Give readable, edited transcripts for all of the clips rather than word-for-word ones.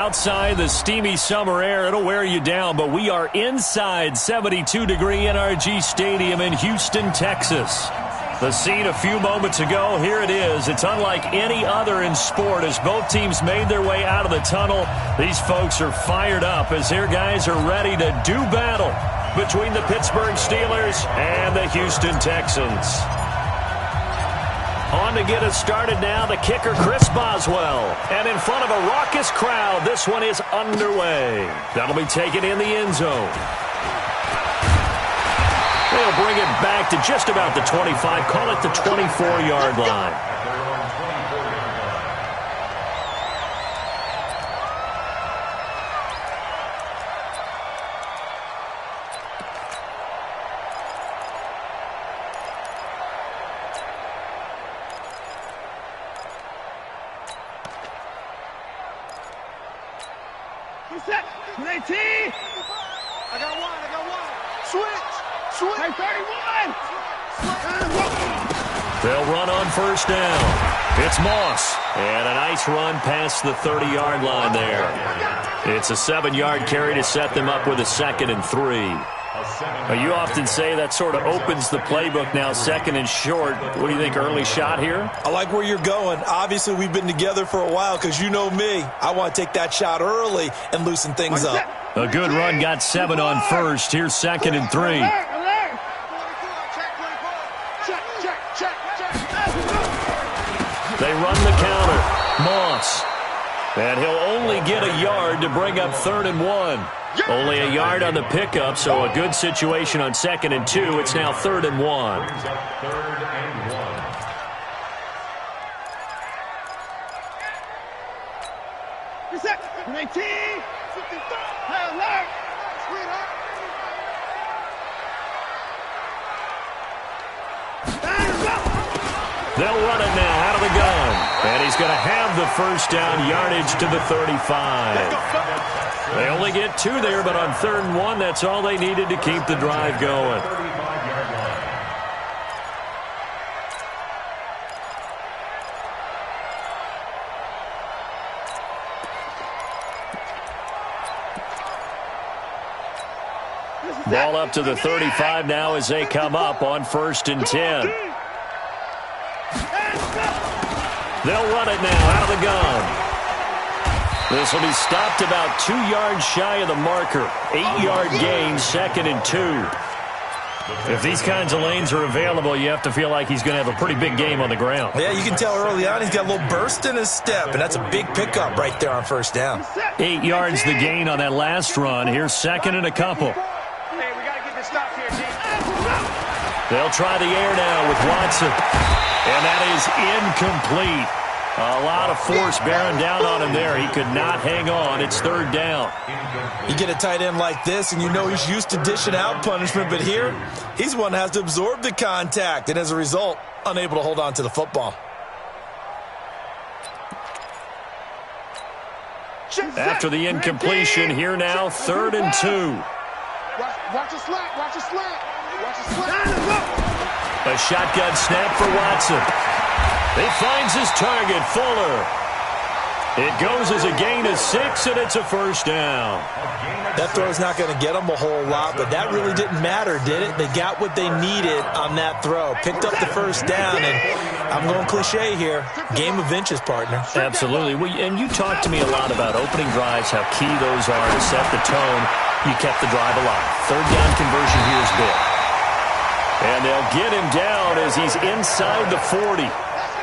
Outside the steamy summer air, it'll wear you down, but we are inside 72-degree NRG Stadium in Houston, Texas. The scene a few moments ago, here it is. It's unlike any other in sport as both teams made their way out of the tunnel. These folks are fired up as their guys are ready to do battle between the Pittsburgh Steelers and the Houston Texans. On to get us started now, the kicker, Chris Boswell. And in front of a raucous crowd, this one is underway. That'll be taken in the end zone. They'll bring it back to just about the 25, call it the 24-yard line. They'll run on first down. It's Moss. And a nice run past the 30-yard line there. It's a 7-yard carry to set them up with a 2nd and 3. You often say that sort of opens the playbook now, 2nd and short. What do you think, early shot here? I like where you're going. Obviously, we've been together for a while because you know me. I want to take that shot early and loosen things up. A good run, got 7 on first. Here's 2nd and 3. They run the counter. Moss. And he'll only get a yard to bring up 3rd and 1. Only a yard on the pickup, so a good situation on 2nd and 2. It's now 3rd and 1. They'll run it now out of the gun. And he's going to have the first down, yardage to the 35. They only get 2 there, but on 3rd and 1, that's all they needed to keep the drive going. Ball up to the 35 now as they come up on 1st and 10. They'll run it now out of the gun. This will be stopped about 2 yards shy of the marker. 8-yard gain, 2nd and 2. If these kinds of lanes are available, you have to feel like he's going to have a pretty big game on the ground. Yeah, you can tell early on he's got a little burst in his step, and that's a big pickup right there on 1st down. 8 yards the gain on that last run. Here's 2nd and a couple. Hey, we got to get this stop here, team. They'll try the air now with Watson. And that is incomplete. A lot of force bearing down on him there. He could not hang on. It's 3rd down. You get a tight end like this, and you know he's used to dishing out punishment, but here, he's one that has to absorb the contact, and as a result, unable to hold on to the football. After the incompletion, here now, 3rd and 2. Watch a slant, watch a slant. Watch a slant. A shotgun snap for Watson. He finds his target, Fuller. It goes as a gain of 6, and it's a 1st down. That throw is not going to get them a whole lot, but that really didn't matter, did it? They got what they needed on that throw. Picked up the 1st down, and I'm going cliche here. Game of inches, partner. Absolutely. And you talked to me a lot about opening drives, how key those are to set the tone. You kept the drive alive. 3rd down conversion here is big. And they'll get him down as he's inside the 40.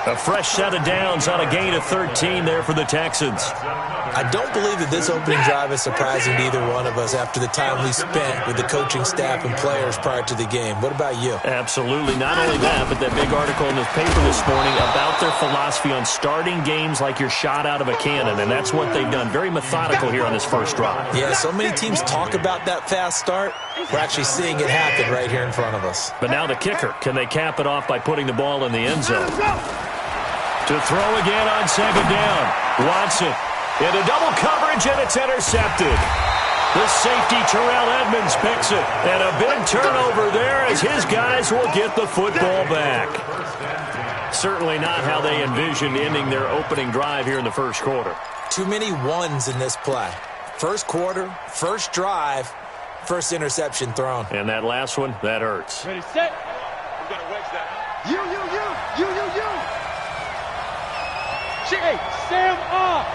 A fresh set of downs on a gain of 13 there for the Texans. I don't believe that this opening drive is surprising to either one of us after the time we spent with the coaching staff and players prior to the game. What about you? Absolutely. Not only that, but that big article in the paper this morning about their philosophy on starting games like you're shot out of a cannon, and that's what they've done. Very methodical here on this first drive. Yeah, so many teams talk about that fast start. We're actually seeing it happen right here in front of us. But now the kicker. Can they cap it off by putting the ball in the end zone? To throw again on 2nd down. Watson into double coverage, and it's intercepted. The safety, Terrell Edmonds, picks it. And a big turnover there as his guys will get the football back. Certainly not how they envisioned ending their opening drive here in the first quarter. too many ones in this play. First quarter, first drive, first interception thrown. And that last one, that hurts. Ready, set. We got to wedge that. You. Hey, Sam off.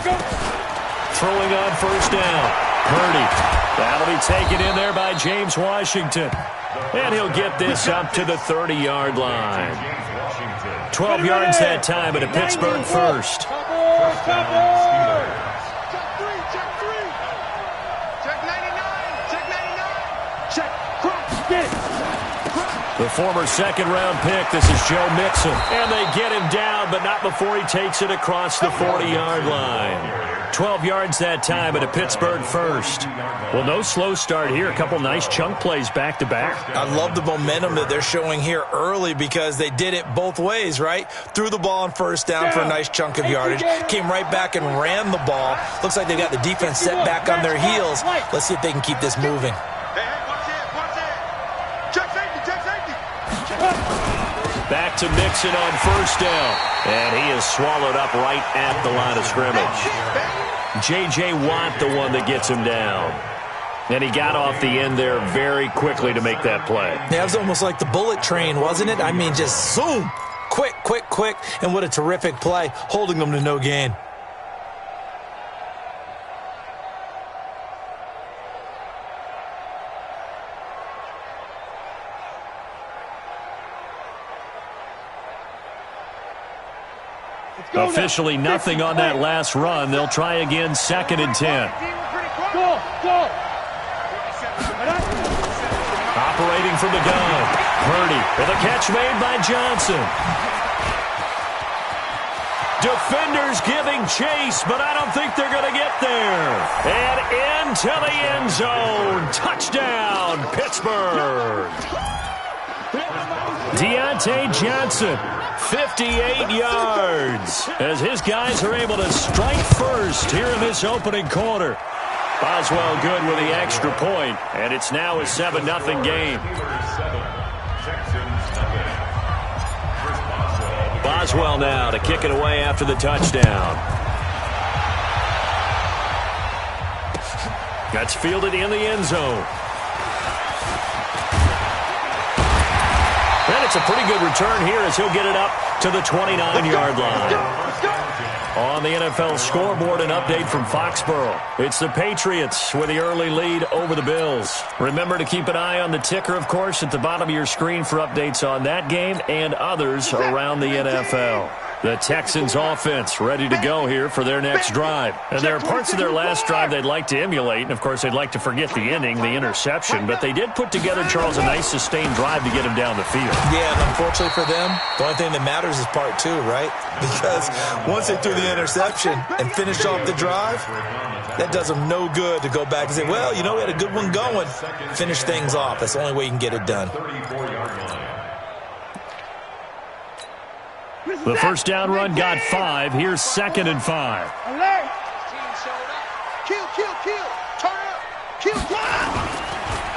Go. Throwing on first down. Purdy. That'll be taken in there by James Washington. And he'll get this up to the 30-yard line. 12 yards that time at a Pittsburgh first. Check 3. Check 99. Check. Cross. Get it. The former second-round pick, this is Joe Mixon. And they get him down, but not before he takes it across the 40-yard line. 12 yards that time at a Pittsburgh first. Well, no slow start here. A couple nice chunk plays back-to-back. I love the momentum that they're showing here early because they did it both ways, right? Threw the ball on first down for a nice chunk of yardage. Came right back and ran the ball. Looks like they've got the defense set back on their heels. Let's see if they can keep this moving. Back to Mixon on first down. And he is swallowed up right at the line of scrimmage. J.J. Watt, the one that gets him down. And he got off the end there very quickly to make that play. Yeah, it was almost like the bullet train, wasn't it? I mean, just zoom. Quick. And what a terrific play, holding them to no gain. Officially nothing on that last run. They'll try again, 2nd and 10. Go. Operating from the gun. Purdy with a catch made by Johnson. Defenders giving chase, but I don't think they're going to get there. And into the end zone. Touchdown, Pittsburgh. Deontay Johnson, 58 yards, as his guys are able to strike first here in this opening quarter. Boswell good with the extra point, and it's now a 7-0 game. Boswell now to kick it away after the touchdown. That's fielded in the end zone. And it's a pretty good return here as he'll get it up to the 29-yard line. On the NFL scoreboard, an update from Foxborough. It's the Patriots with the early lead over the Bills. Remember to keep an eye on the ticker, of course, at the bottom of your screen for updates on that game and others around the NFL. The Texans offense ready to go here for their next drive. And there are parts of their last drive they'd like to emulate. And, of course, they'd like to forget the ending, the interception. But they did put together, Charles, a nice sustained drive to get him down the field. Yeah, and unfortunately for them, the only thing that matters is part 2, right? Because once they threw the interception and finished off the drive, that does them no good to go back and say, well, you know, we had a good one going. Finish things off. That's the only way you can get it done. The first down run got 5. Here's 2nd and 5. Alert! Kill. Turn up. Kill.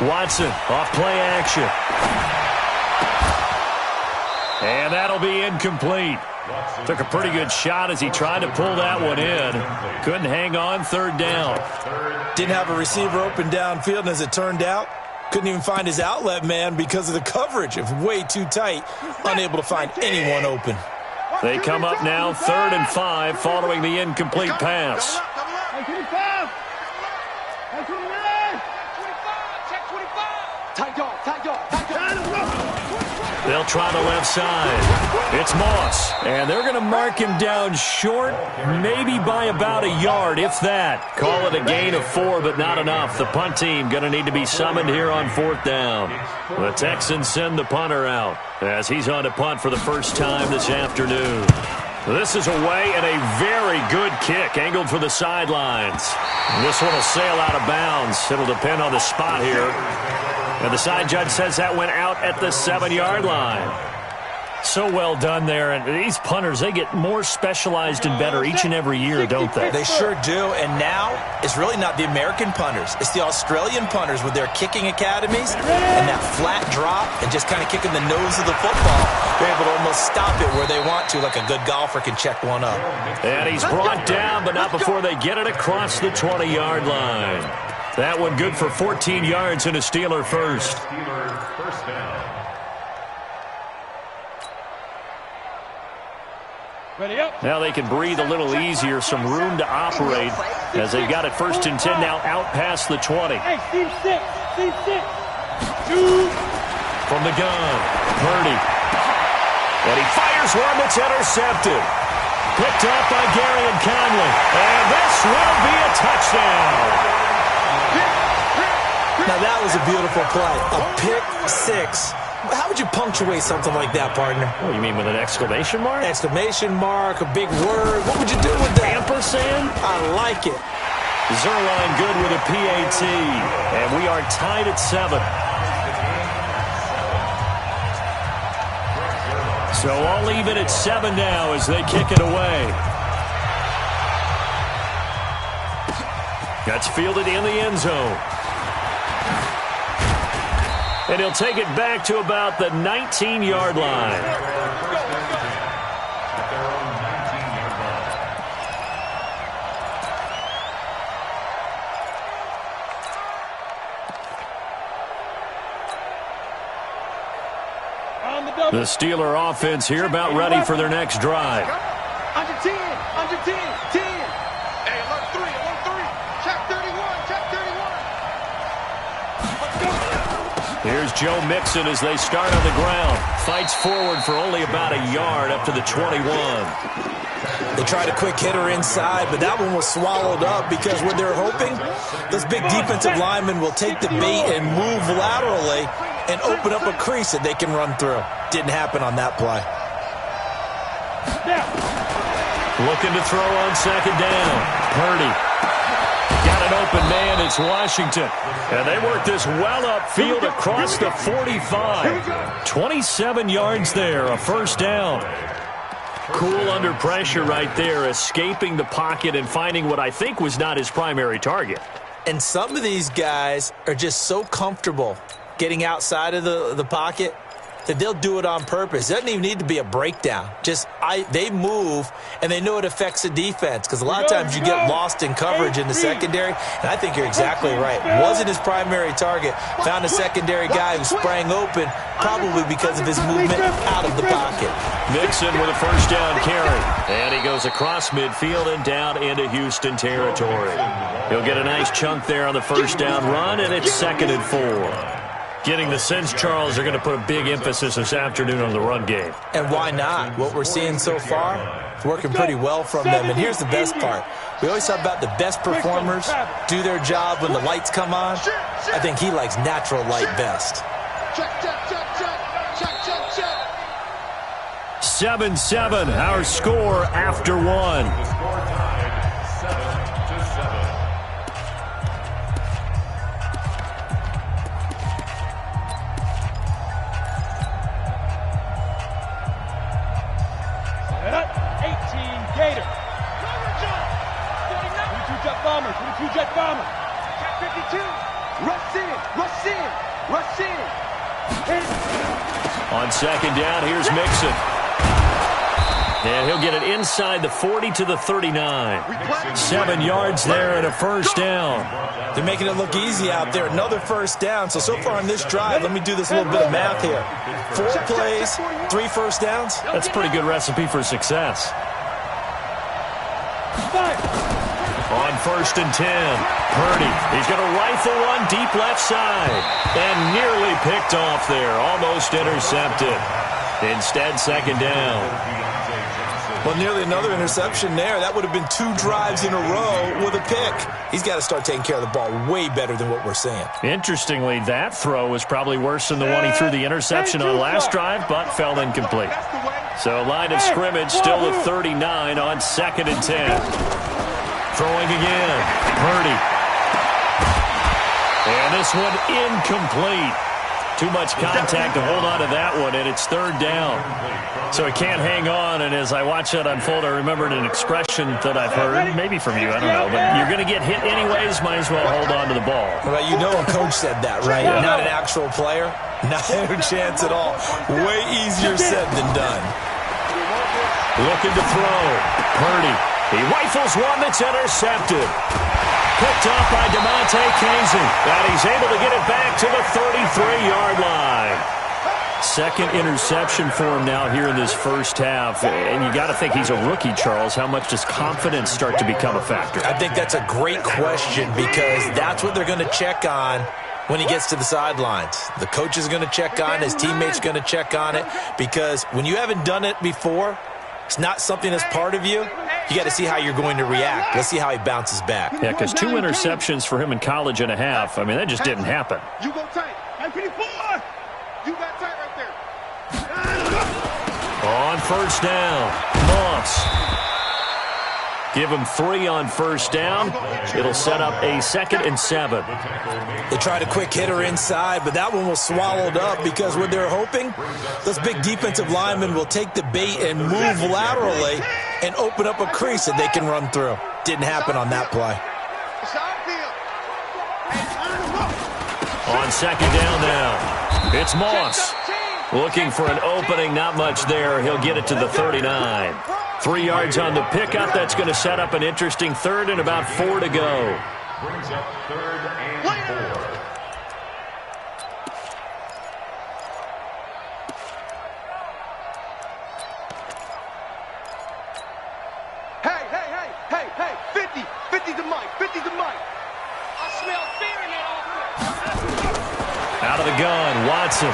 Watson off play action. And that'll be incomplete. Took a pretty good shot as he tried to pull that one in. Couldn't hang on, 3rd down. Didn't have a receiver open downfield, and as it turned out, couldn't even find his outlet man because of the coverage. It was way too tight. Unable to find anyone open. They come up now 3rd and 5 following the incomplete pass. They'll try the left side. It's Moss. And they're going to mark him down short, maybe by about a yard, if that. Call it a gain of 4, but not enough. The punt team going to need to be summoned here on 4th down. The Texans send the punter out as he's on to punt for the first time this afternoon. This is away and a very good kick, angled for the sidelines. This one will sail out of bounds. It'll depend on the spot here. And the side judge says that went out at the 7-yard line. So well done there. And these punters, they get more specialized and better each and every year, don't they? They sure do. And now it's really not the American punters. It's the Australian punters with their kicking academies and that flat drop and just kind of kicking the nose of the football. They're able to almost stop it where they want to, like a good golfer can check one up. And he's brought down, but not before they get it across the 20-yard line. That one good for 14 yards and a Steeler first. Now they can breathe a little easier, some room to operate as they've got it 1st and 10 now out past the 20. Hey, Steve 6. From the gun, Purdy. And he fires one that's intercepted. Picked up by Gary and Conley. And this will be a touchdown. Now that was a beautiful play. A pick six. How would you punctuate something like that, partner? What, you mean with an exclamation mark? Exclamation mark, a big word. What would you do with that? Ampersand? I like it. Zerline good with a PAT. And we are tied at 7. So all even at 7 now as they kick it away. That's fielded in the end zone. And he'll take it back to about the 19-yard line. The Steeler offense here about ready for their next drive. Under 10, under 10, 10. Hey, alert 3, check 31, check 31. Here's Joe Mixon as they start on the ground. Fights forward for only about a yard up to the 21. They tried a quick hitter inside, but that one was swallowed up because what they're hoping, those big defensive linemen will take the bait and move laterally and open up a crease that they can run through. Didn't happen on that play. Looking to throw on 2nd down. Purdy. Got an open man. It's Washington. And they work this well upfield across the 45. 27 yards there, a 1st down. Cool under pressure right there, escaping the pocket and finding what I think was not his primary target. And some of these guys are just so comfortable getting outside of the pocket that they'll do it on purpose. It doesn't even need to be a breakdown. They move, and they know it affects the defense because a lot of times you get lost in coverage in the secondary, and I think you're exactly right. Wasn't his primary target. Found a secondary guy who sprang open, probably because of his movement out of the pocket. Mixon with a 1st down carry. And he goes across midfield and down into Houston territory. He'll get a nice chunk there on the 1st down run, and it's 2nd and 4. Getting the sense, Charles, are going to put a big emphasis this afternoon on the run game. And why not? What we're seeing so far is working pretty well from them. And here's the best part. We always talk about the best performers do their job when the lights come on. I think he likes natural light best. 7-7, our score after 1. Jet bomber. Check 52. Rush in. On 2nd down, here's Mixon. And he'll get it inside the 40 to the 39. 7 yards there and a 1st down. They're making it look easy out there. Another 1st down. So far on this drive, let me do this little bit of math here. 4 plays, 3 1st downs. That's a pretty good recipe for success. On 1st and 10, Purdy. He's going to rifle one deep left side. And nearly picked off there. Almost intercepted. Instead, 2nd down. Well, nearly another interception there. That would have been 2 drives in a row with a pick. He's got to start taking care of the ball way better than what we're seeing. Interestingly, that throw was probably worse than the one he threw the interception on last drive, but fell incomplete. So line of scrimmage still at 39 on 2nd and 10. Throwing again. Purdy. And this one incomplete. Too much contact to hold on to that one, and it's third down. So he can't hang on, and as I watch that unfold, I remembered an expression that I've heard, maybe from you, I don't know, but you're going to get hit anyways, might as well hold on to the ball. Well, you know a coach said that, right? Yeah. Not an actual player. Not a chance at all. Way easier said than done. Looking to throw. Purdy. He rifles one that's intercepted. Picked off by DeMonte Casey. And he's able to get it back to the 33-yard line. Second interception for him now here in this first half. And you got to think he's a rookie, Charles. How much does confidence start to become a factor? I think that's a great question because that's what they're going to check on when he gets to the sidelines. The coach is going to check on, his teammates going to check on it, because when you haven't done it before, it's not something that's part of you. You got to see how you're going to react. Let's see how he bounces back. Yeah, because 2 interceptions for him in college and a half. I mean, that just didn't happen. You go tight. ps4. You got tight right there. On first down, Moss. Give him 3 on first down. It'll set up a 2nd and 7. They tried a quick hitter inside, but that one was swallowed up because what they're hoping, those big defensive linemen will take the bait and move laterally and open up a crease that they can run through. Didn't happen on that play. On second down now, it's Moss. Looking for an opening, not much there. He'll get it to the 39. 3 yards on the pickup. That's going to set up an interesting third and about 4 to go. Brings up 3rd and 4. Hey, 50. 50 to Mike. 50 to Mike. I smell fear in that offense. Out of the gun, Watson.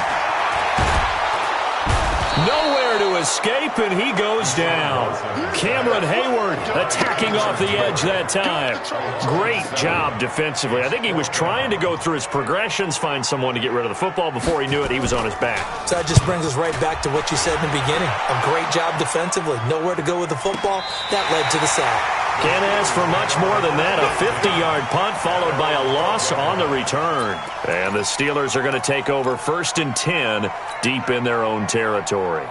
Nowhere to escape, and he goes down. Cameron Hayward attacking off the edge that time. Great job defensively. I think he was trying to go through his progressions, find someone to get rid of the football. Before he knew it, he was on his back. So that just brings us right back to what you said in the beginning. A great job defensively. Nowhere to go with the football. That led to the sack. Can't ask for much more than that. A 50-yard punt followed by a loss on the return. And the Steelers are going to take over 1st and 10 deep in their own territory.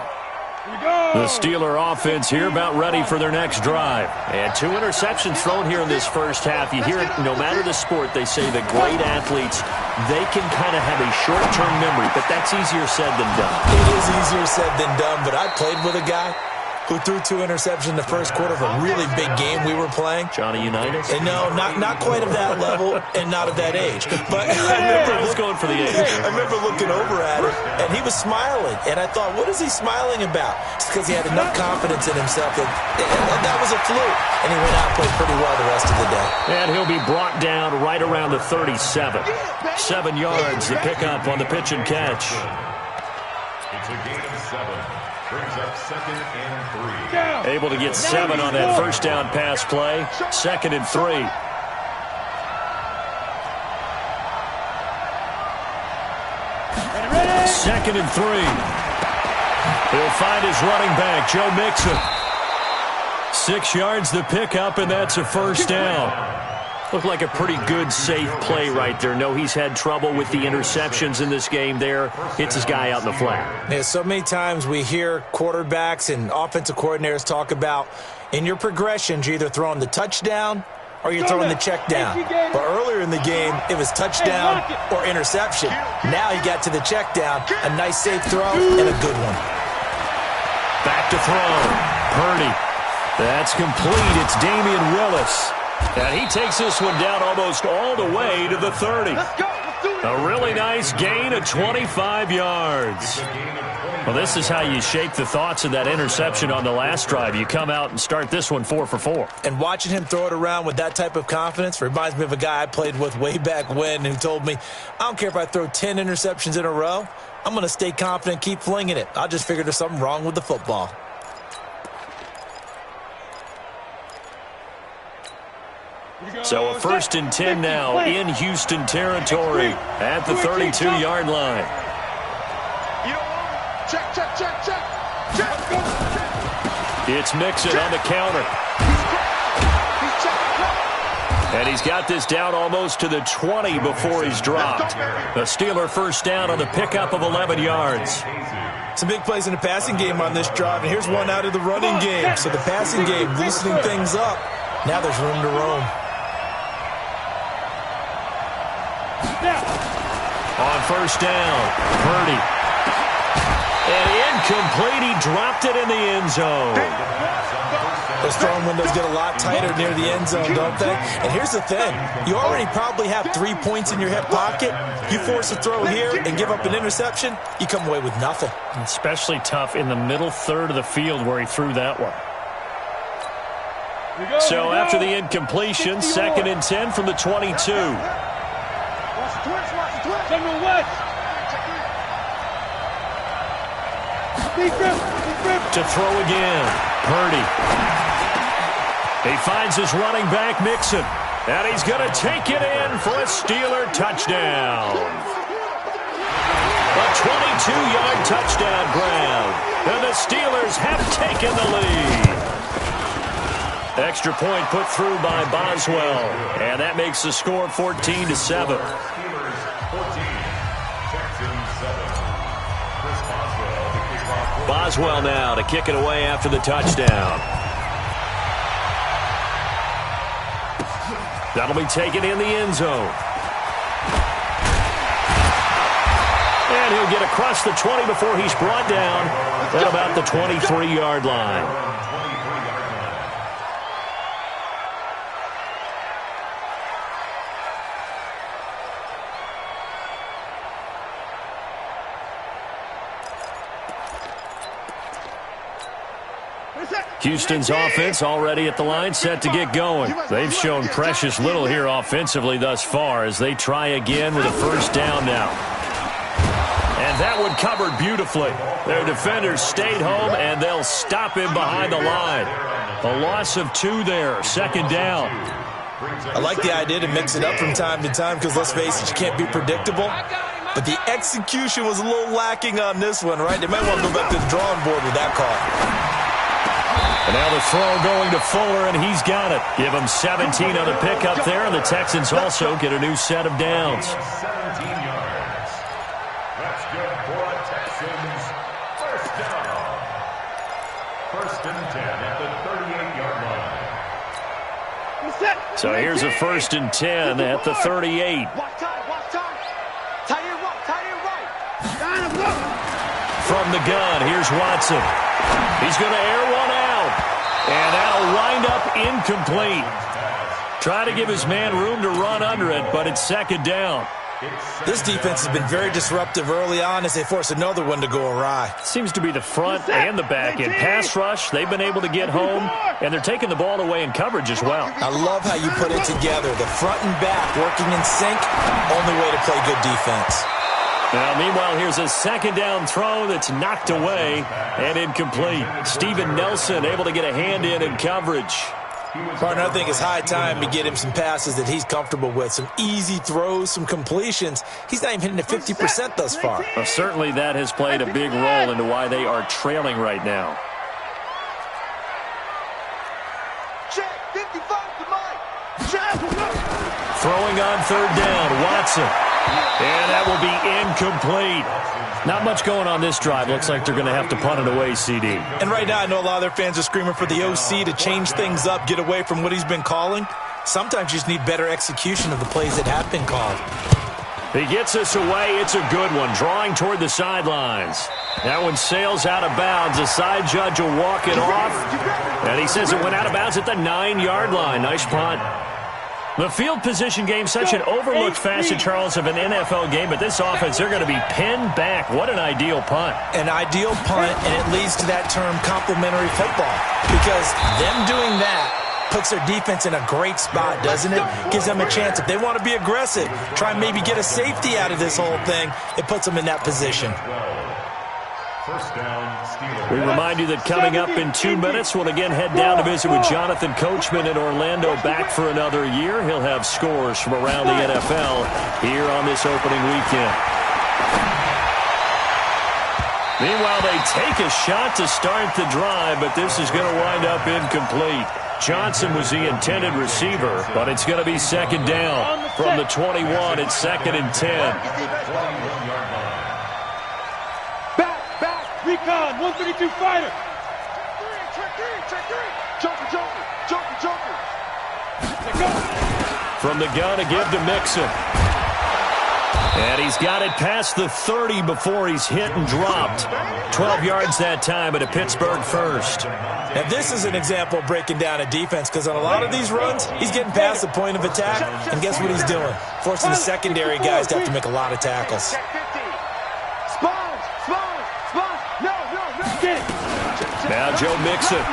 The Steeler offense here about ready for their next drive. And 2 interceptions thrown here in this first half. You hear it, no matter the sport, they say that great athletes, they can kind of have a short-term memory, but that's easier said than done. It is easier said than done, but I played with a guy who threw 2 interceptions in the first quarter of a really big game we were playing. Johnny Unitas? And no, not quite of that level and not of that age. But I was going for the age. I remember looking over at him, and he was smiling. And I thought, what is he smiling about? It's because he had enough confidence in himself that was a fluke. And he went out and played pretty well the rest of the day. And he'll be brought down right around the 37. 7 yards, the pickup on the pitch and catch. It's a gain of 7. Brings up 2nd and 3. Able to get 7 on that first down pass play. 2nd and 3. 2nd and 3. He'll find his running back, Joe Mixon. 6 yards the pickup, and that's a first down. Looked like a pretty good, safe play right there. No, he's had trouble with the interceptions in this game there. Hits his guy out in the flat. Yeah, so many times we hear quarterbacks and offensive coordinators talk about in your progressions, you're either throwing the touchdown or you're throwing the check down. But earlier in the game, it was touchdown or interception. Now he got to the check down, a nice safe throw and a good one. Back to throw. Purdy. That's complete. It's Damian Willis. And he takes this one down almost all the way to the 30. A really nice gain of 25 yards. Well, this is how you shape the thoughts of that interception on the last drive. You come out and start this one 4 for 4. And watching him throw it around with that type of confidence reminds me of a guy I played with way back when who told me, I don't care if I throw 10 interceptions in a row. I'm going to stay confident, keep flinging it. I just figured there's something wrong with the football. So a 1st and 10 now in Houston territory at the 32-yard line. Check. It's Mixon on the counter. And he's got this down almost to the 20 before he's dropped. The Steeler first down on the pickup of 11 yards. Some big plays in the passing game on this drive, and here's one out of the running game. So the passing game loosening things up. Now there's room to roam. On first down, Purdy. And incomplete. He dropped it in the end zone. Those throwing windows get a lot tighter near the end zone, don't they? And here's the thing. You already probably have 3 points in your hip pocket. You force a throw here and give up an interception, you come away with nothing. Especially tough in the middle third of the field where he threw that one. So after the incompletion, 2nd and 10 from the 22. To throw again, Purdy. He finds his running back, Mixon. And he's going to take it in for a Steeler touchdown. A 22-yard touchdown grab. And the Steelers have taken the lead. Extra point put through by Boswell. And that makes the score 14-7. Boswell now to kick it away after the touchdown. That'll be taken in the end zone. And he'll get across the 20 before he's brought down at about the 23-yard line. Houston's offense already at the line, set to get going. They've shown precious little here offensively thus far as they try again with a first down now. And that one covered beautifully. Their defenders stayed home, and they'll stop him behind the line. A loss of 2 there, 2nd down. I like the idea to mix it up from time to time because, let's face it, you can't be predictable. But the execution was a little lacking on this one, right? They might want to go back to the drawing board with that call. And now the throw going to Fuller, and he's got it. Give him 17 on the pickup there, and the Texans also get a new set of downs. 17 yards. That's good for a Texans first down. 1st and 10 at the 38-yard line. So here's a 1st and 10 at the 38. From the gun, here's Watson. He's going to air one out. And that'll wind up incomplete. Try to give his man room to run under it, but it's 2nd down. This defense has been very disruptive early on as they force another one to go awry. Seems to be the front and the back end. Pass rush, they've been able to get home, and they're taking the ball away in coverage as well. I love how you put it together. The front and back working in sync, only way to play good defense. Now, meanwhile, here's a 2nd down throw that's knocked away and incomplete. Steven Nelson able to get a hand in coverage. Partner, I think it's high time to get him some passes that he's comfortable with. Some easy throws, some completions. He's not even hitting the 50% thus far. Well, certainly that has played a big role into why they are trailing right now. Throwing on 3rd down, Watson. And that will be incomplete. Not much going on this drive. Looks like they're going to have to punt it away, CD. And right now, I know a lot of their fans are screaming for the OC to change things up, get away from what he's been calling. Sometimes you just need better execution of the plays that have been called. He gets us away. It's a good one. Drawing toward the sidelines. That one sails out of bounds. The side judge will walk it off. And he says it went out of bounds at the 9-yard line. Nice punt. The field position game, such an overlooked facet, Charles, of an NFL game, but this offense, they're going to be pinned back. What an ideal punt. An ideal punt, and it leads to that term complementary football, because them doing that puts their defense in a great spot, doesn't it? Gives them a chance. If they want to be aggressive, try and maybe get a safety out of this whole thing, it puts them in that position. First down, Steelers. We remind you that coming up in 2 minutes, we'll again head down to visit with Jonathan Coachman in Orlando, back for another year. He'll have scores from around the NFL here on this opening weekend. Meanwhile, they take a shot to start the drive, but this is going to wind up incomplete. Johnson was the intended receiver, but it's going to be second down. From the 21, it's 2nd and 10. Back, recon, 132 fighter. Check three. Joker. From the gun, a give to Mixon. And he's got it past the 30 before he's hit and dropped. 12 yards that time, but a Pittsburgh first. And this is an example of breaking down a defense, because on a lot of these runs, he's getting past the point of attack, and guess what he's doing? Forcing the secondary guys to have to make a lot of tackles. Spawns. No. Now Joe Mixon.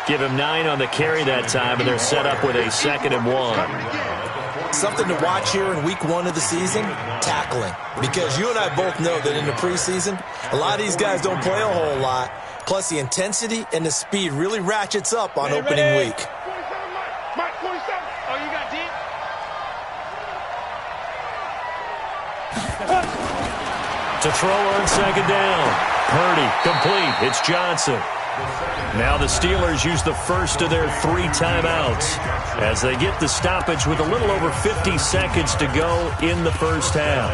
Give him 9 on the carry that time, and they're set up with a 2nd and 1. Something to watch here in week 1 of the season, tackling. Because you and I both know that in the preseason, a lot of these guys don't play a whole lot. Plus, the intensity and the speed really ratchets up on opening week. 27, Mike, 27. Oh, you got deep? To throw on 2nd down. Purdy, complete. It's Johnson. Now the Steelers use the first of their 3 timeouts as they get the stoppage with a little over 50 seconds to go in the first half.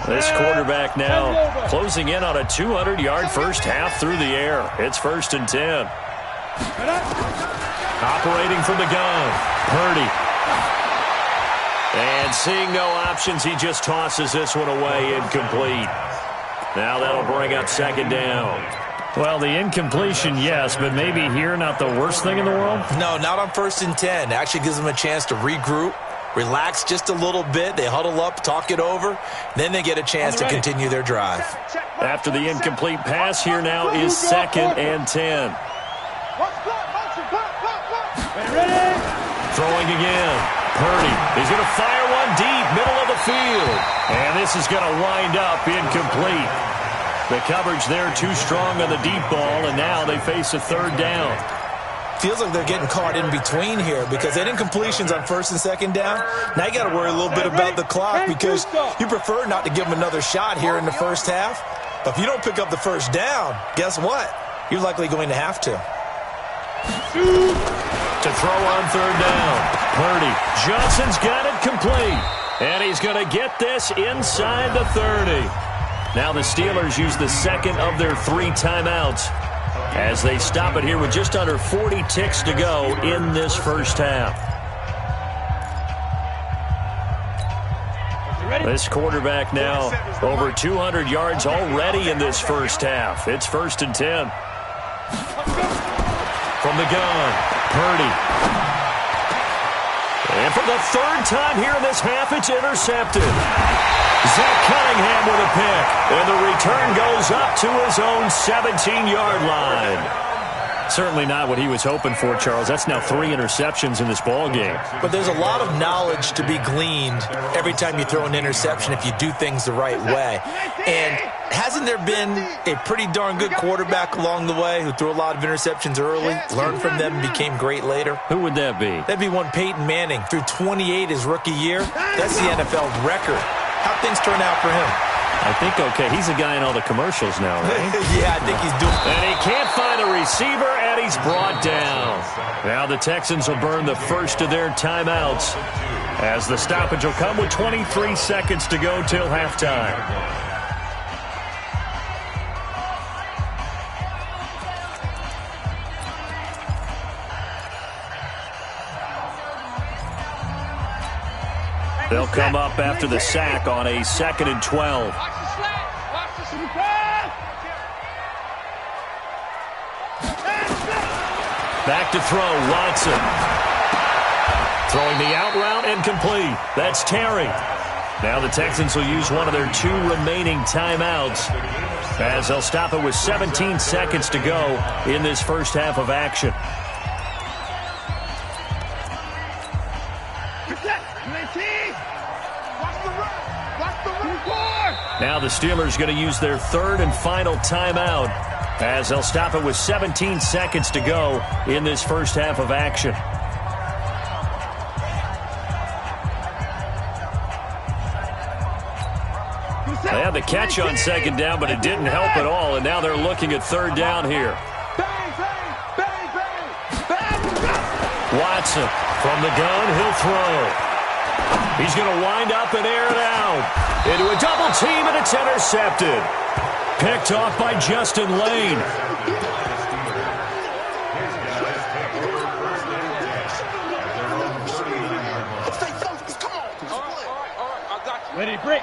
This quarterback now closing in on a 200-yard first half through the air. It's 1st and 10. Operating from the gun, Purdy. And seeing no options, he just tosses this one away, incomplete. Now that'll bring up 2nd down. Well, the incompletion, yes, but maybe here not the worst thing in the world? No, not on 1st and 10. It actually gives them a chance to regroup, relax just a little bit. They huddle up, talk it over. Then they get a chance to continue their drive. After the incomplete pass, here now is 2nd and 10. Throwing again. Purdy. He's going to fire one deep, middle of the field. And this is going to wind up incomplete. The coverage there too strong on the deep ball, and now they face a 3rd down. Feels like they're getting caught in between here because they had incompletions on 1st and 2nd down. Now you got to worry a little bit about the clock because you prefer not to give them another shot here in the first half. But if you don't pick up the 1st down, guess what? You're likely going to have to. To throw on 3rd down. Purdy. Johnson's got it complete. And he's going to get this inside the 30. Now the Steelers use the 2nd of their 3 timeouts as they stop it here with just under 40 ticks to go in this first half. This quarterback now over 200 yards already in this first half. It's 1st and 10. From the gun, Purdy. And for the 3rd time here in this half, it's intercepted. Zach Cunningham with a pick. And the return goes up to his own 17-yard line. Certainly not what he was hoping for, Charles. That's now 3 interceptions in this ball game. But there's a lot of knowledge to be gleaned every time you throw an interception if you do things the right way. And hasn't there been a pretty darn good quarterback along the way who threw a lot of interceptions early, learned from them, and became great later? Who would that be? That'd be one Peyton Manning. Threw 28 his rookie year. That's the NFL record. How'd things turn out for him? I think okay. He's a guy in all the commercials now, right? Yeah, I think he's doing it. And he can't find a receiver, and he's brought down. Now the Texans will burn the first of their timeouts as the stoppage will come with 23 seconds to go till halftime. They'll come up after the sack on a 2nd and 12. Back to throw, Watson. Throwing the out route and complete. That's Terry. Now the Texans will use one of their 2 remaining timeouts as they'll stop it with 17 seconds to go in this first half of action. Now the Steelers going to use their 3rd and final timeout as they'll stop it with 17 seconds to go in this first half of action. They had the catch on second down, but it didn't help at all, and now they're looking at third down here. Watson from the gun, he'll throw. He's going to wind up and air it out into a double team, and it's intercepted. Picked off by Justin Lane.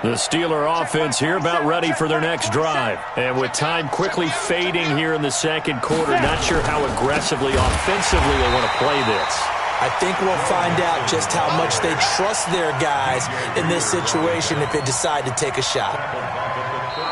The Steeler offense here about ready for their next drive. And with time quickly fading here in the second quarter, not sure how aggressively, offensively they want to play this. I think we'll find out just how much they trust their guys in this situation if they decide to take a shot.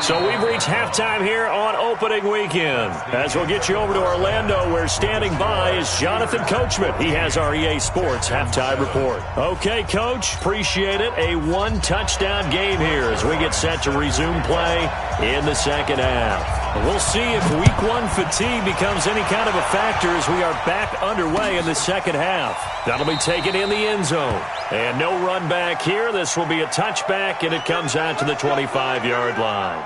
So we've reached halftime here on opening weekend. As we'll get you over to Orlando, where standing by is Jonathan Coachman. He has our EA Sports halftime report. Okay, Coach, appreciate it. A one-touchdown game here as we get set to resume play in the second half. We'll see if week one fatigue becomes any kind of a factor as we are back underway in the second half. That'll be taken in the end zone. And no run back here. This will be a touchback, and it comes out to the 25-yard line.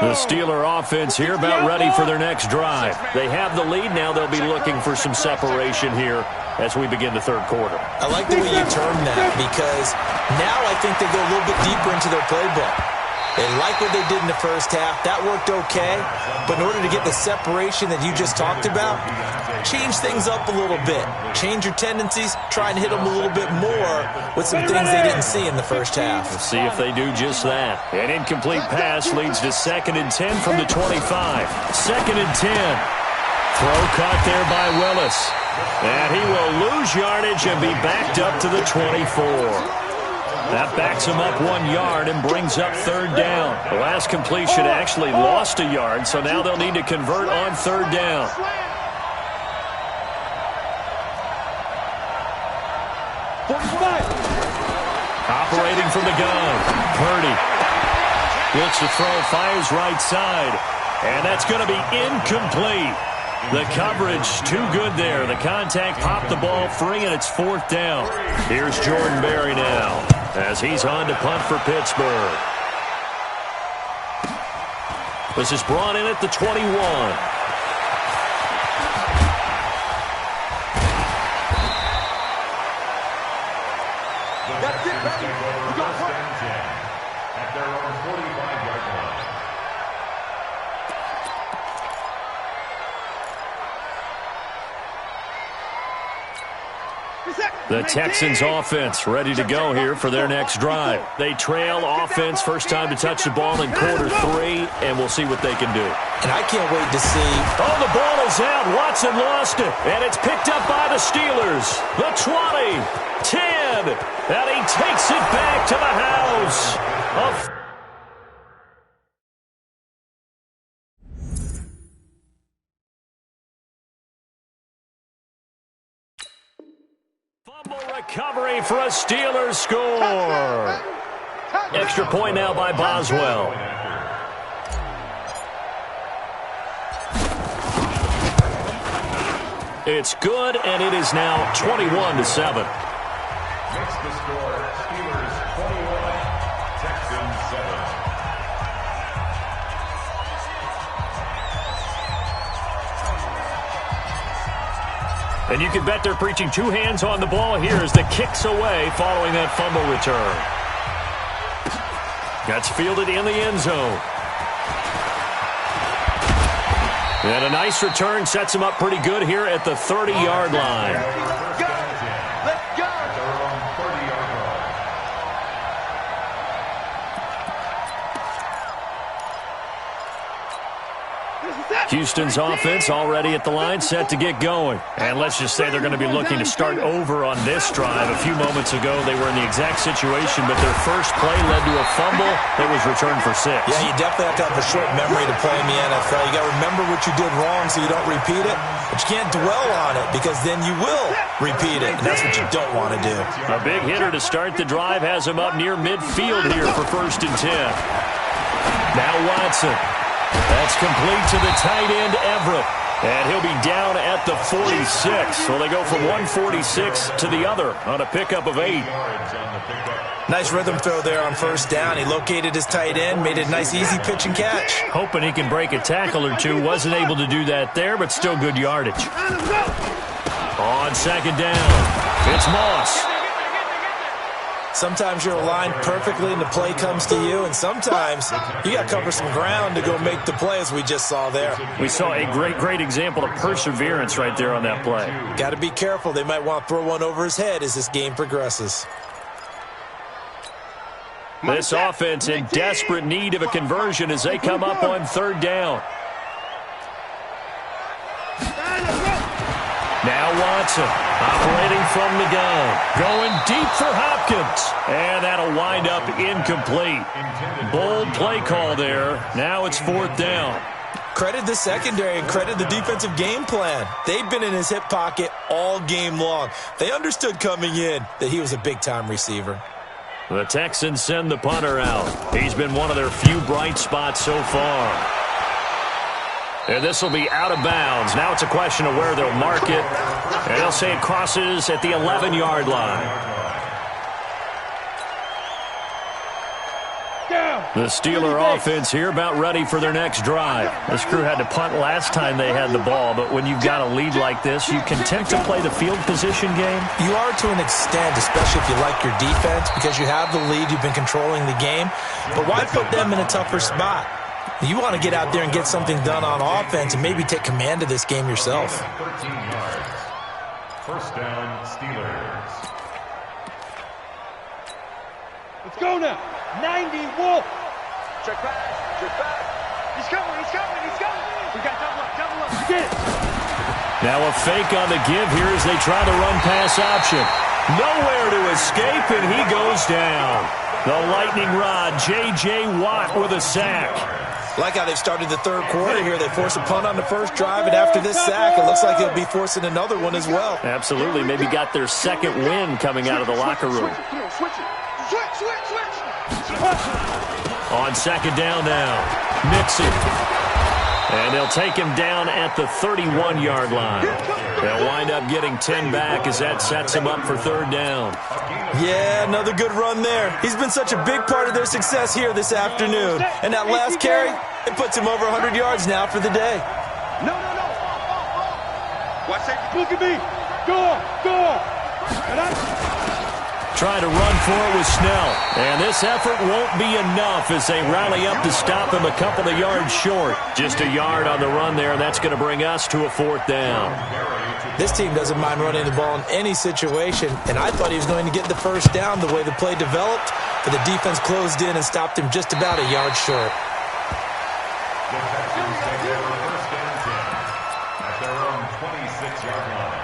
The Steeler offense here about ready for their next drive. They have the lead now. They'll be looking for some separation here as we begin the third quarter. I like the way you term that because now I think they go a little bit deeper into their playbook. They like what they did in the first half. That worked okay. But in order to get the separation that you just talked about, change things up a little bit. Change your tendencies. Try and hit them a little bit more with some things they didn't see in the first half. We'll see if they do just that. An incomplete pass leads to 2nd and 10 from the 25. 2nd and 10. Throw caught there by Willis. And he will lose yardage and be backed up to the 24. That backs him up 1 yard and brings up third down. The last completion actually lost a yard, so now they'll need to convert on third down. Operating from the gun, Purdy looks to throw, fires right side, and that's going to be incomplete. The coverage too good there. The contact popped the ball free, and it's 4th down. Here's Jordan Berry now as he's on to punt for Pittsburgh. This is brought in at the 21. That's it, baby. We got one. At their own 45-yard line. The Texans offense ready to go here for their next drive. They trail offense, first time to touch the ball in quarter 3, and we'll see what they can do. And I can't wait to see. Oh, the ball is out. Watson lost it, and it's picked up by the Steelers. The 20, 10, and he takes it back to the house. Fumble recovery for a Steelers score. Extra point now by Boswell. It's good, and it is now 21-7. Makes the score Steelers 21, Texans 7. And you can bet they're preaching 2 hands on the ball here as the kick's away following that fumble return. That's fielded in the end zone. And a nice return sets him up pretty good here at the 30-yard line. Let's go. Let's go. At their own 30-yard line. Houston's offense already at the line, set to get going. And let's just say they're going to be looking to start over on this drive. A few moments ago, they were in the exact situation, but their first play led to a fumble that was returned for 6. Yeah, you definitely have to have a short memory to play in the NFL. You got to remember what you did wrong so you don't repeat it. But you can't dwell on it because then you will repeat it, and that's what you don't want to do. A big hitter to start the drive has him up near midfield here for 1st and 10. Now Watson. That's complete to the tight end, Everett. And he'll be down at the 46. So they go from 146 to the other on a pickup of 8. Nice rhythm throw there on first down. He located his tight end, made it a nice, easy pitch and catch. Hoping he can break a tackle or two. Wasn't able to do that there, but still good yardage. On second down, it's Moss. Sometimes you're aligned perfectly and the play comes to you, and sometimes you got to cover some ground to go make the play, as we just saw there. We saw a great example of perseverance right there on that play. Got to be careful. They might want to throw one over his head as this game progresses. This offense in desperate need of a conversion as they come up on third down. Now Watson, operating from the gun, going deep for Hopkins, and that'll wind up incomplete. Bold play call there. Now it's fourth down. Credit the secondary and credit the defensive game plan. They've been in his hip pocket all game long. They understood coming in that he was a big-time receiver. The Texans send the punter out. He's been one of their few bright spots so far. And this will be out of bounds. Now it's a question of where they'll mark it. And they'll say it crosses at the 11-yard line. The Steeler offense here about ready for their next drive. This crew had to punt last time they had the ball, but when you've got a lead like this, you can tend to play the field position game. You are to an extent, especially if you like your defense, because you have the lead, you've been controlling the game. But why put them in a tougher spot? You want to get out there and get something done on offense and maybe take command of this game yourself. 13 yards. First down, Steelers. Let's go now. 90, Wolf. Check back. He's coming. We got double up. You get it. Now a fake on the give here as they try the run-pass option. Nowhere to escape, and he goes down. The lightning rod, J.J. Watt with a sack. Like how they've started the third quarter here. They force a punt on the first drive, and after this sack, it looks like they'll be forcing another one as well. Absolutely. Maybe got their second win coming out of the locker room. Switch. On second down now, Mixon. And they'll take him down at the 31-yard line. They'll wind up getting 10 back as that sets him up for third down. Yeah, another good run there. He's been such a big part of their success here this afternoon. And that last carry, it puts him over 100 yards now for the day. No. Watch safety. Look at me. Go. Trying to run for it with Snell. And this effort won't be enough as they rally up to stop him a couple of yards short. Just a yard on the run there, and that's going to bring us to a fourth down. This team doesn't mind running the ball in any situation, and I thought he was going to get the first down the way the play developed, but the defense closed in and stopped him just about a yard short. The Texans take over first and 10 at their own 26-yard line.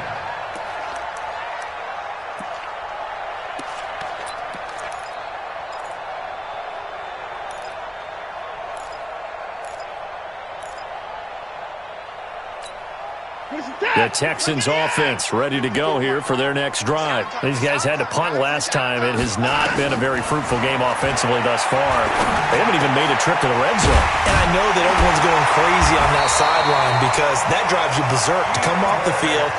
The Texans offense ready to go here for their next drive. These guys had to punt last time. It has not been a very fruitful game offensively thus far. They haven't even made a trip to the red zone. And I know that everyone's going crazy on that sideline because that drives you berserk to come off the field,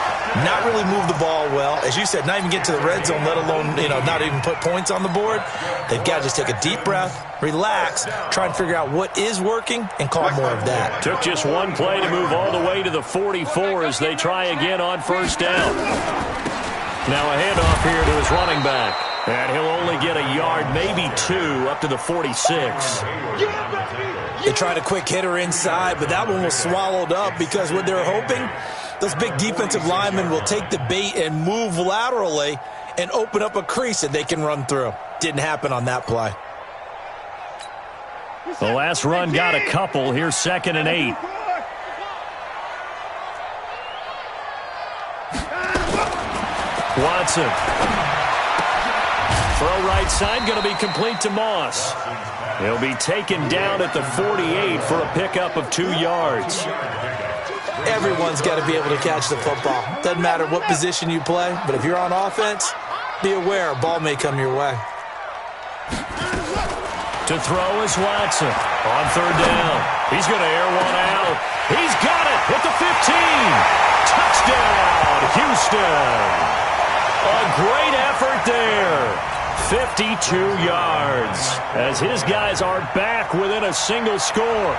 not really move the ball well. As you said, not even get to the red zone, let alone, not even put points on the board. They've got to just take a deep breath, relax, try and figure out what is working, and call more of that. Took just one play to move all the way to the 44 as they try again on first down. Now a handoff here to his running back. And he'll only get a yard, maybe two, up to the 46. They tried a quick hitter inside, but that one was swallowed up because what they're hoping, those big defensive linemen will take the bait and move laterally and open up a crease that they can run through. Didn't happen on that play. The last run got a couple. Here's 2nd and 8. Watson. Throw right side, going to be complete to Moss. He'll be taken down at the 48 for a pickup of 2 yards. Everyone's got to be able to catch the football. Doesn't matter what position you play, but if you're on offense, be aware a ball may come your way. To throw is Watson. On third down. He's going to air one out. He's got it at the 15. Touchdown, Houston. A great effort there. 52 yards as his guys are back within a single score.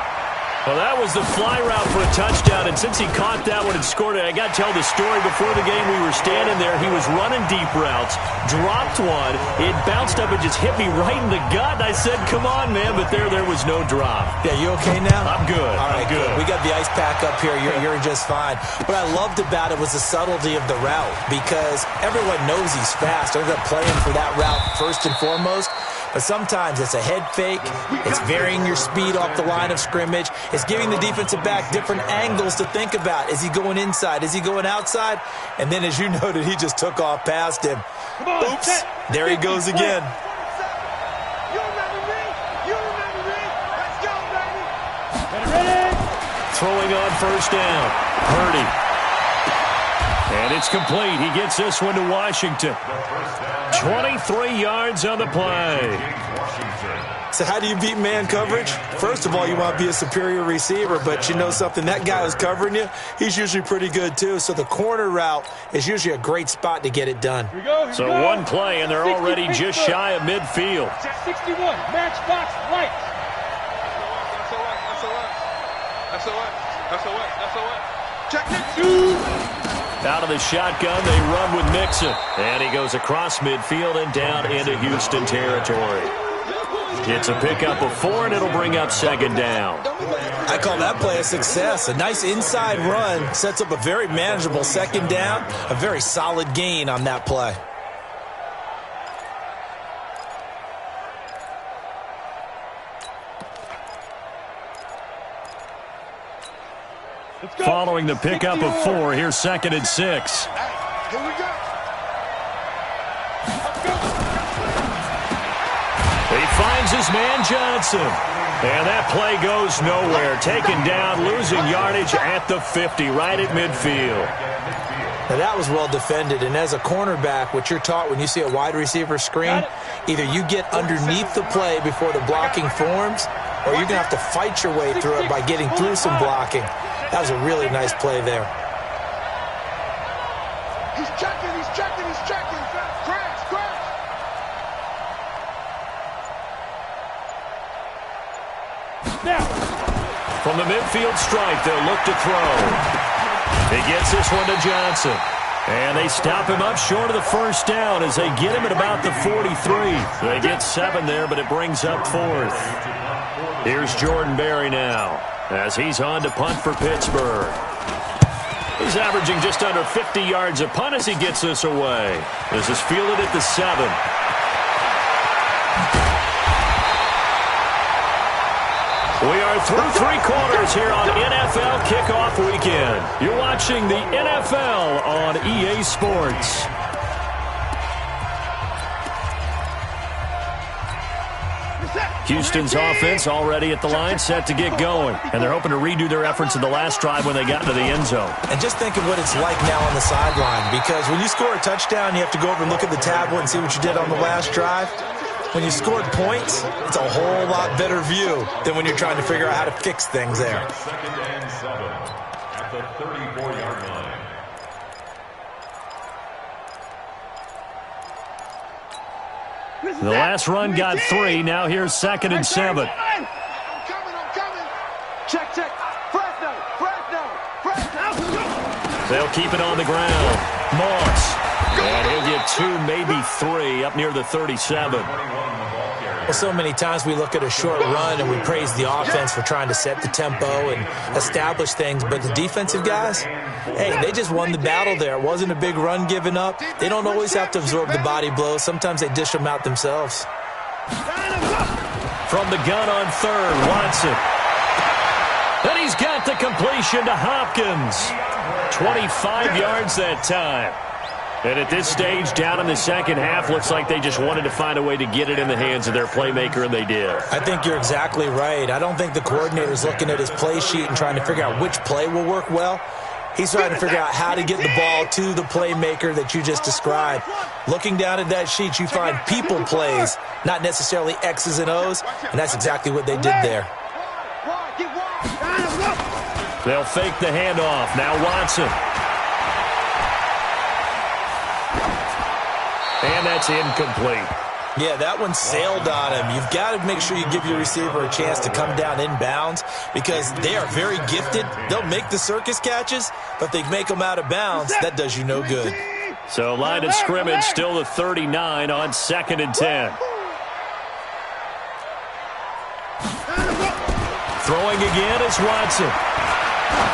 Well, that was the fly route for a touchdown, and since he caught that one and scored it, I got to tell the story. Before the game, we were standing there. He was running deep routes, dropped one. It bounced up and just hit me right in the gut. I said, come on, man, but there was no drop. Yeah, you okay now? I'm good. All right, I'm good. We got the ice pack up here. You're just fine. What I loved about it was the subtlety of the route because everyone knows he's fast. They're playing for that route first and foremost. But sometimes it's a head fake. It's varying your speed off the line of scrimmage. It's giving the defensive back different angles to think about. Is he going inside? Is he going outside? And then, as you noted, he just took off past him. Oops. There he goes again. You remember me? You remember me? Let's go, baby. Throwing on first down. Purdy. And it's complete. He gets this one to Washington. 23 yards on the play. So how do you beat man coverage? First of all, you want to be a superior receiver, but you know something, that guy who's covering you, he's usually pretty good too. So the corner route is usually a great spot to get it done. So one play, and they're already just shy of midfield. 61, matchbox right. SOS. Check it. Out of the shotgun, they run with Mixon. And he goes across midfield and down into Houston territory. It's a pickup of 4, and it'll bring up second down. I call that play a success. A nice inside run sets up a very manageable second down. A very solid gain on that play. Following the pickup of 4, here's second and 6. Here we go. He finds his man Johnson. And that play goes nowhere. Taken down, losing yardage at the 50, right at midfield. Now that was well defended, and as a cornerback, what you're taught when you see a wide receiver screen, either you get underneath the play before the blocking forms, or you're going to have to fight your way through it by getting through some blocking. That was a really nice play there. He's checking. Crash. Now. From the midfield stripe, they'll look to throw. He gets this one to Johnson. And they stop him up short of the first down as they get him at about the 43. They get 7 there, but it brings up 4th. Here's Jordan Berry now as he's on to punt for Pittsburgh. He's averaging just under 50 yards a punt as he gets this away. This is fielded at the 7. We are through 3 quarters here on NFL Kickoff Weekend. You're watching the NFL on EA Sports. Houston's offense already at the line, set to get going. And they're hoping to redo their efforts in the last drive when they got into the end zone. And just think of what it's like now on the sideline, because when you score a touchdown, you have to go over and look at the tablet and see what you did on the last drive. When you scored points, it's a whole lot better view than when you're trying to figure out how to fix things there. Second and 7 at the 34-yard line. The last run got 3. Now here's second and 7. I'm coming. Check. Fresno. They'll keep it on the ground. Moss. And he'll get 2, maybe 3 up near the 37. Well, so many times we look at a short run and we praise the offense for trying to set the tempo and establish things, but the defensive guys, hey, they just won the battle there. It wasn't a big run given up. They don't always have to absorb the body blows. Sometimes they dish them out themselves. From the gun on third, Watson. And he's got the completion to Hopkins. 25 yards that time. And at this stage, down in the second half, looks like they just wanted to find a way to get it in the hands of their playmaker, and they did. I think you're exactly right. I don't think the coordinator's looking at his play sheet and trying to figure out which play will work well. He's trying to figure out how to get the ball to the playmaker that you just described. Looking down at that sheet, you find people plays, not necessarily X's and O's, and that's exactly what they did there. They'll fake the handoff. Now Watson. And that's incomplete. Yeah, that one sailed on him. You've got to make sure you give your receiver a chance to come down inbounds because they are very gifted. They'll make the circus catches, but if they make them out of bounds, that does you no good. So line of scrimmage still the 39 on 2nd and 10. Throwing again is Watson.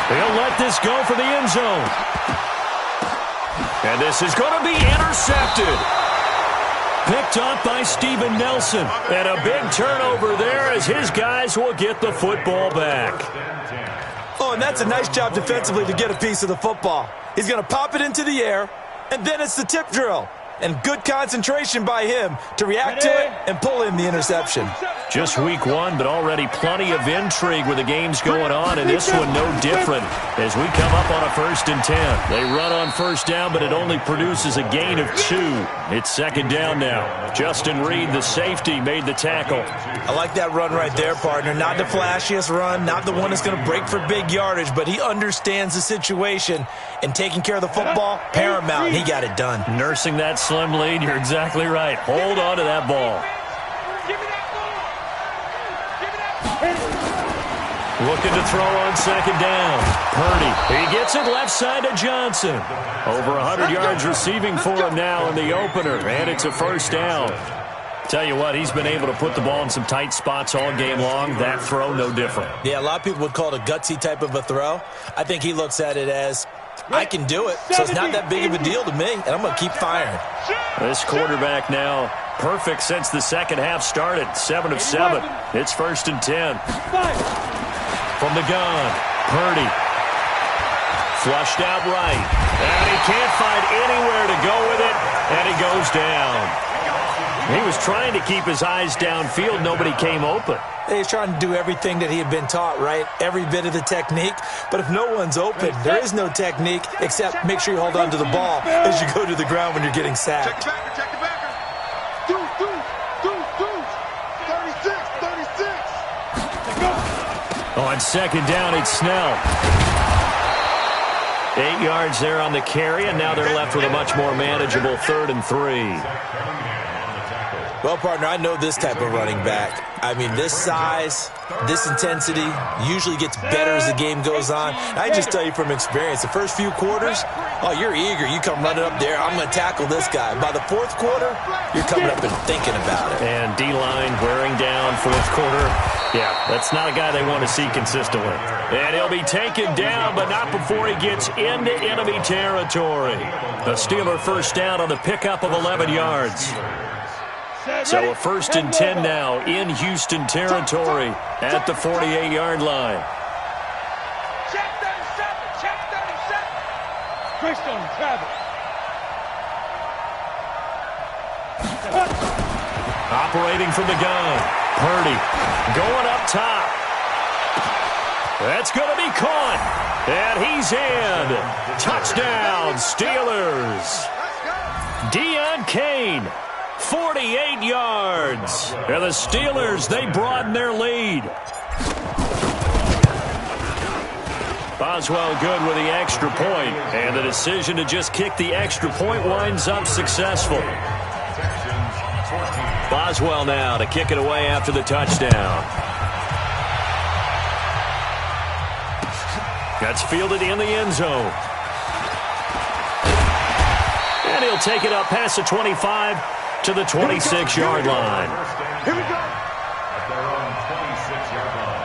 He'll let this go for the end zone. And this is going to be intercepted. Picked up by Steven Nelson. And a big turnover there as his guys will get the football back. Oh, and that's a nice job defensively to get a piece of the football. He's going to pop it into the air, and then it's the tip drill. And good concentration by him to react to it and pull in the interception. Just week 1, but already plenty of intrigue with the games going on, and this one no different as we come up on a 1st and 10. They run on 1st down, but it only produces a gain of 2. It's 2nd down now. Justin Reed, the safety, made the tackle. I like that run right there, partner. Not the flashiest run, not the one that's going to break for big yardage, but he understands the situation, and taking care of the football, paramount, and he got it done. Nursing that slim lead, you're exactly right. Hold on to that ball. Looking to throw on 2nd down. Purdy. He gets it left side to Johnson. Over 100 yards receiving for him now in the opener, and it's a 1st down. Tell you what, he's been able to put the ball in some tight spots all game long. That throw, no different. Yeah, a lot of people would call it a gutsy type of a throw. I think he looks at it as, I can do it, so it's not that big of a deal to me, and I'm going to keep firing. This quarterback now perfect since the 2nd half started. 7 of 7. It's 1st and 10. From the gun, Purdy. Flushed out right. And he can't find anywhere to go with it, and he goes down. He was trying to keep his eyes downfield. Nobody came open. He's trying to do everything that he had been taught, right? Every bit of the technique. But if no one's open, there is no technique except make sure you hold on to the ball as you go to the ground when you're getting sacked. Check the backer. 36. On 2nd down, it's Snell. 8 yards there on the carry, and now they're left with a much more manageable 3rd and 3. Well, partner, I know this type of running back. I mean, this size, this intensity usually gets better as the game goes on. I just tell you from experience, the first few quarters, oh, you're eager. You come running up there, I'm going to tackle this guy. By the 4th quarter, you're coming up and thinking about it. And D-line wearing down 4th quarter. Yeah, that's not a guy they want to see consistently. And he'll be taken down, but not before he gets into enemy territory. The Steeler 1st down on the pickup of 11 yards. So a 1st and 10 now in Houston territory at the 48-yard line. Check 37. Chris on Travis. Operating from the gun. Purdy going up top. That's going to be caught. And he's in. Touchdown, Steelers. Deion Kane. 48 yards. And the Steelers, they broaden their lead. Boswell good with the extra point, and the decision to just kick the extra point winds up successful. Boswell now to kick it away after the touchdown. That's fielded in the end zone. And he'll take it up past the 25 to the 26-yard line. Here we go. At their own 26-yard line.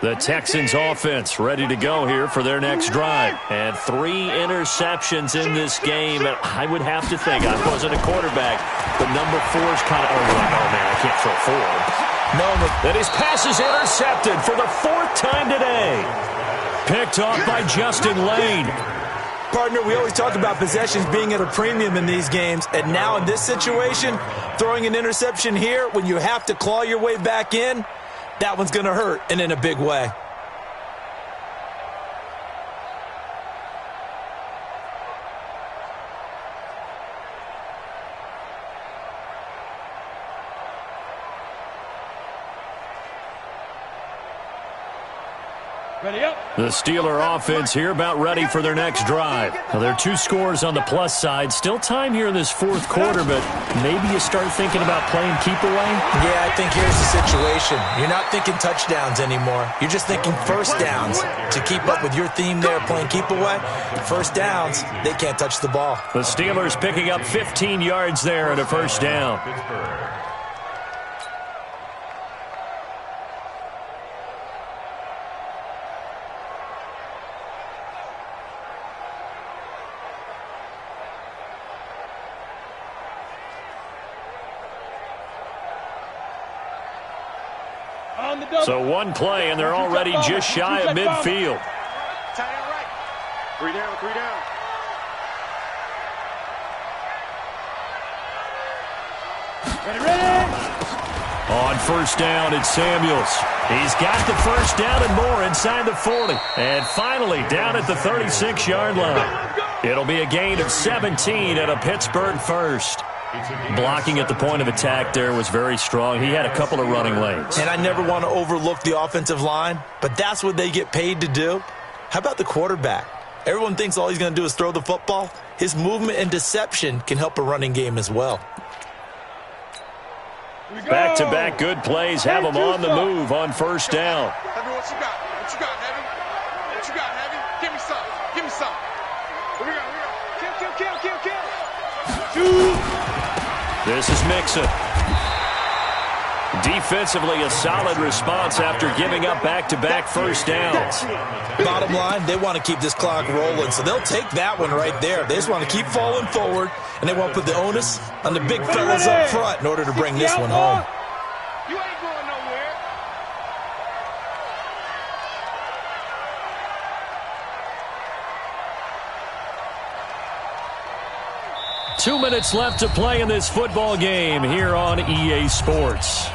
The Texans offense ready to go here for their next drive. And 3 interceptions in this game. And I would have to think, I wasn't a quarterback, but number 4 is kind of, oh man, I can't throw 4. No, and his pass is intercepted for the 4th time today. Picked off by Justin Lane. Partner, we always talk about possessions being at a premium in these games, and now in this situation, throwing an interception here when you have to claw your way back in, that one's going to hurt, and in a big way. Ready up. The Steeler offense here about ready for their next drive. Now, there are 2 scores on the plus side. Still time here in this 4th quarter, but maybe you start thinking about playing keep away? Yeah, I think here's the situation. You're not thinking touchdowns anymore. You're just thinking first downs. To keep up with your theme there, playing keep away, first downs, they can't touch the ball. The Steelers picking up 15 yards there at a first down. So 1 play, and they're already just shy of midfield. Tight end right. 3 down, 3 down. Ready. On first down, it's Samuels. He's got the first down and more inside the 40. And finally, down at the 36-yard line. It'll be a gain of 17 at a Pittsburgh first. Blocking at the point of attack there was very strong. He had a couple of running lanes. And I never want to overlook the offensive line, but that's what they get paid to do. How about the quarterback? Everyone thinks all he's going to do is throw the football. His movement and deception can help a running game as well. Back-to-back good plays have him on the move on first down. Heavy, what you got? What you got, Heavy? What you got, Heavy? Give me some. Give me some. Here we go. Kill. This is Mixon. Defensively, a solid response after giving up back-to-back first downs. Bottom line, they want to keep this clock rolling, so they'll take that one right there. They just want to keep falling forward, and they want to put the onus on the big fellas up front in order to bring this one home. You ain't going nowhere. 2 minutes left to play in this football game here on EA Sports.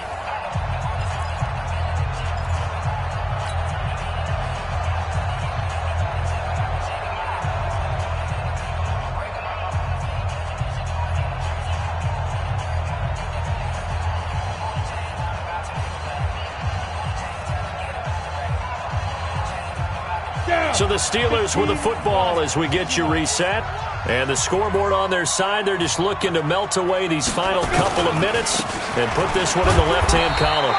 So the Steelers with the football as we get you reset. And the scoreboard on their side, they're just looking to melt away these final couple of minutes and put this one in the left-hand column.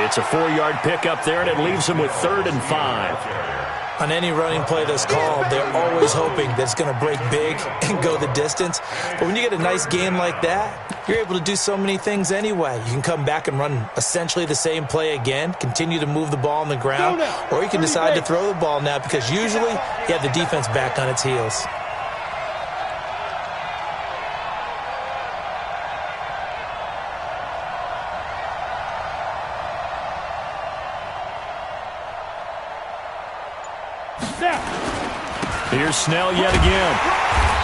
It's a 4-yard pickup there, and it leaves them with 3rd and 5. On any running play that's called, they're always hoping that it's going to break big and go the distance. But when you get a nice game like that, you're able to do so many things anyway. You can come back and run essentially the same play again, continue to move the ball on the ground, or you can decide to throw the ball now because usually you have the defense back on its heels. Here's Snell yet again.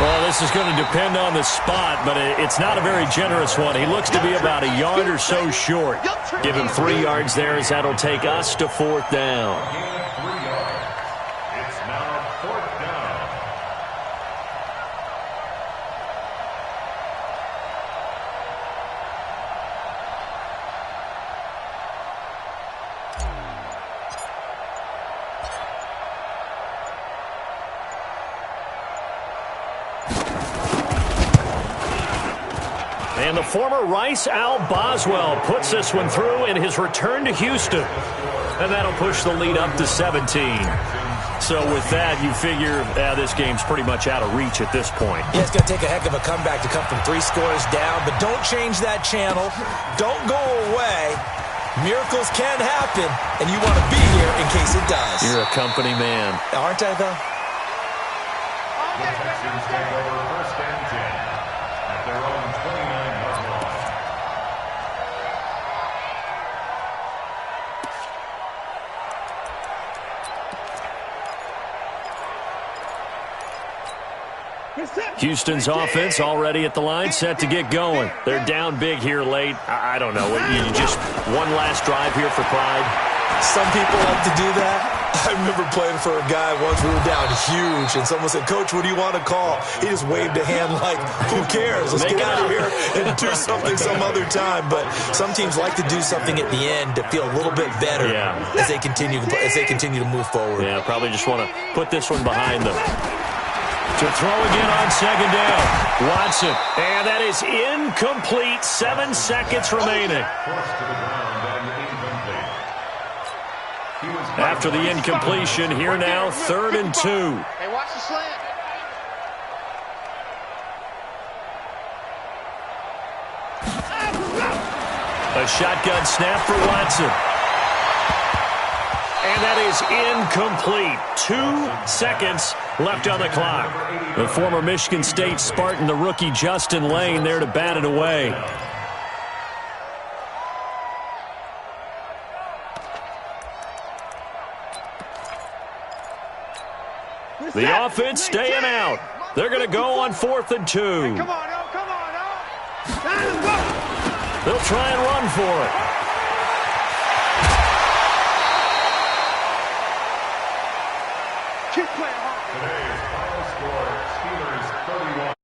Well, this is going to depend on the spot, but it's not a very generous one. He looks to be about a yard or so short. Give him 3 yards there as that'll take us to 4th down. It's now 4th down. And the former Rice Al Boswell puts this one through in his return to Houston. And that'll push the lead up to 17. So with that, you figure this game's pretty much out of reach at this point. Yeah, it's going to take a heck of a comeback to come from 3 scores down, but don't change that channel. Don't go away. Miracles can happen, and you want to be here in case it does. You're a company man. Aren't I, though? The Texans take over 1st and 10 at their own 29-yard line. Houston's offense already at the line, set to get going. They're down big here late. I don't know. You just one last drive here for pride. Some people like to do that. I remember playing for a guy once. We were down huge, and someone said, "Coach, what do you want to call?" He just waved a hand like, "Who cares? Let's get out of here and do something some other time." But some teams like to do something at the end to feel a little bit better as they continue to move forward. Yeah, probably just want to put this one behind them. To throw again on 2nd down. Watson. And that is incomplete. 7 seconds remaining. Forced to the ground and incomplete. After the incompletion, here now, 3rd and 2. Hey, watch the slant. A shotgun snap for Watson. And that is incomplete. 2 seconds left on the clock. The former Michigan State Spartan, the rookie Justin Lane, there to bat it away. The offense staying out. They're going to go on 4th and 2. Come on, oh, come on, oh. They'll try and run for it. Keep playing hard. Today's final score, Steelers 31.